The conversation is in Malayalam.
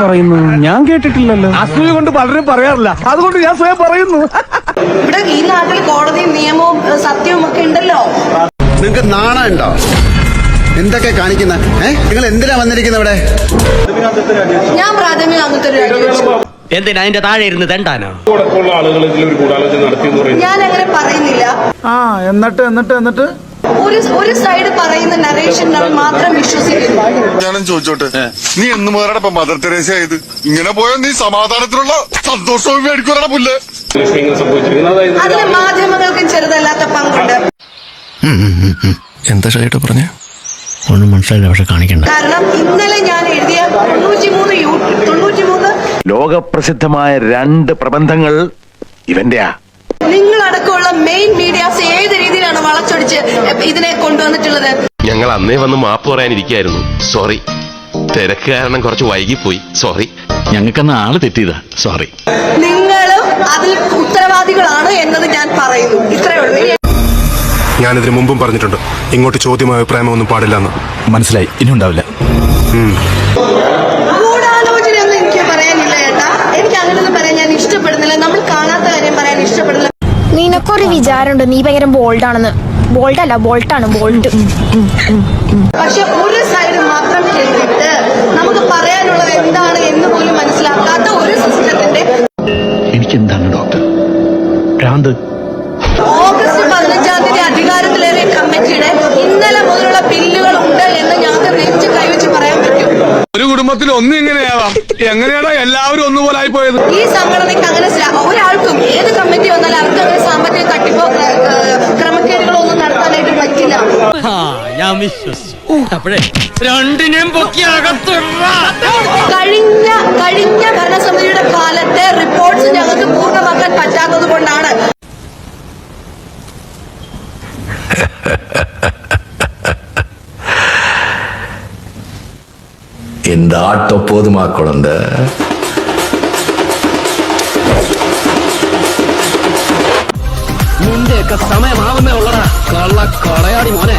പറയുന്നു? ഞാൻ കേട്ടിട്ടില്ലല്ലോ. അസൂയ കൊണ്ട് പലരും പറയാറില്ല, അതുകൊണ്ട് ഞാൻ സ്വയം പറയുന്നു. ഇവിടെ ഈ നാട്ടിൽ കോടതിയും നിയമവും സത്യവും ഒക്കെ ഉണ്ടല്ലോ. നിങ്ങൾക്ക് നാണം ഉണ്ടോ? എന്തൊക്കെ കാണിക്കുന്ന? നിങ്ങൾ എന്തിനാ വന്നിരിക്കുന്നത് ഇവിടെ? ഞാൻ പ്രാഥമിക അംഗത്തൊരു രാജിവെച്ചു. എന്തിനാ അതിന്റെ താഴെ ഇരുന്ന് തെണ്ടാനോ? ഞാൻ അങ്ങനെ പറയുന്നില്ല. എന്നിട്ട് ഒരു സൈഡ് പറയുന്ന നരേഷനുകൾ മാത്രം വിശ്വസിക്കുന്നു. ഞാനും ചോദിച്ചോട്ടെ, നീ എന്ന് മുതലാണ് മദർ തെരേസ ആയത്? ഇങ്ങനെ പോയാൽ നീ സമാധാനത്തിലുള്ള സന്തോഷവും മേടിക്കൂടാ പുല്ല്. അതിന് മാധ്യമങ്ങൾക്കും ചെറുതല്ലാത്ത പങ്കുണ്ട്. എന്താ ഷൈട്ട് പറഞ്ഞ ഒന്നും മനസ്സിലായില്ല, പക്ഷെ കാണിക്കണ്ട. കാരണം ഇന്നലെ ഞാൻ എഴുതിയ 93 ലോകപ്രസിദ്ധമായ 2 പ്രബന്ധങ്ങൾ ഇവന്റെയാ. നിങ്ങളടക്കമുള്ള മെയിൻ മീഡിയാസ് ഏത് രീതിയിലാണ് വളച്ചൊടിച്ച് ഇതിനെ കൊണ്ടുവന്നിട്ടുള്ളത്? ഞങ്ങൾ അന്നേ വന്ന് മാപ്പ് പറയാനിരിക്കായിരുന്നു. സോറി, തിരക്ക് കാരണം കുറച്ച് വൈകിപ്പോയി. സോറി. ഞങ്ങൾക്കന്ന് ആള് തെറ്റിയതാ. സോറി. നിങ്ങളും അതിൽ ഉത്തരവാദികളാണ് എന്നത് ഞാൻ പറയുന്നു. ഇത്രയേ ഉള്ളൂ. ഞാനിതിന് മുമ്പും പറഞ്ഞിട്ടുണ്ട്, ഇങ്ങോട്ട് ചോദ്യമോ അഭിപ്രായമോ ഒന്നും പാടില്ലെന്ന്. മനസ്സിലായി, ഇനി ഉണ്ടാവില്ല. ഗൂഢാലോചനയൊന്നും എനിക്ക് പറയാനില്ല ഏട്ടാ. എനിക്ക് അങ്ങനെയൊന്നും പറയാൻ ഞാൻ ഇഷ്ടപ്പെടുന്നില്ല. നമ്മൾ കാണാത്ത കാര്യം പറയാൻ ഇഷ്ടപ്പെടുന്നില്ല. നിനക്കൊരു വിചാരമുണ്ട് നീ ഭയങ്കര ബോൾഡാണെന്ന്. ബോൾഡല്ല, ബോൾട്ടാണ്. ബോൾട്ട്. പക്ഷെ ഒരു സൈഡ് മാത്രം കേട്ടിട്ട് നമുക്ക് പറയാനുള്ളത് എന്താണ് എന്ന് പോലും മനസ്സിലാക്കാത്ത ഒരു സിസ്റ്റത്തിന്റെ എനിക്കെന്താണ് ഡോക്ടർ ഭ്രാന്ത്? ഓഗസ്റ്റ് 15-ാം തീയതി അധികാരത്തിലേറിയ കമ്മിറ്റിയുടെ ഇന്നലെ മുതലുള്ള ബില്ലുകൾ ഉണ്ട് എന്ന് ഞങ്ങൾക്ക് നെഞ്ച് കൈവച്ച് പറയാൻ പറ്റും. ഒരു കുടുംബത്തിൽ ഒന്നും ഇങ്ങനെയാവാം. എങ്ങനെയാണോ എല്ലാവരും ഒന്നുപോലെ ആയി പോയത്? ഈ സംഘടനയ്ക്ക് അങ്ങനെ ഒരാൾക്കും ഏത് കമ്മിറ്റി വന്നാലും അവർക്ക് അങ്ങനെ സാമ്പത്തിക തട്ടിപ്പോ ക്രമക്കേടുകളോ ഒന്നും നടത്താനായിട്ട് പറ്റില്ല. ഞാൻ വിശ്വസിച്ചു. അപ്പോഴേ രണ്ടിനെയും പൊക്കി കഴിഞ്ഞ ഭരണസമിതിയുടെ കാലത്തെ റിപ്പോർട്ട്സ് ഞങ്ങൾക്ക് പൂർണ്ണമാക്കാൻ പറ്റാത്തത് കൊണ്ടാണ്. இந்த ஆட்டோ போதுமா குழந்தை? നിന്റെയൊക്കെ സമയമാവുന്നേ ഉള്ളടാ കള്ള കളയാടി മോനെ.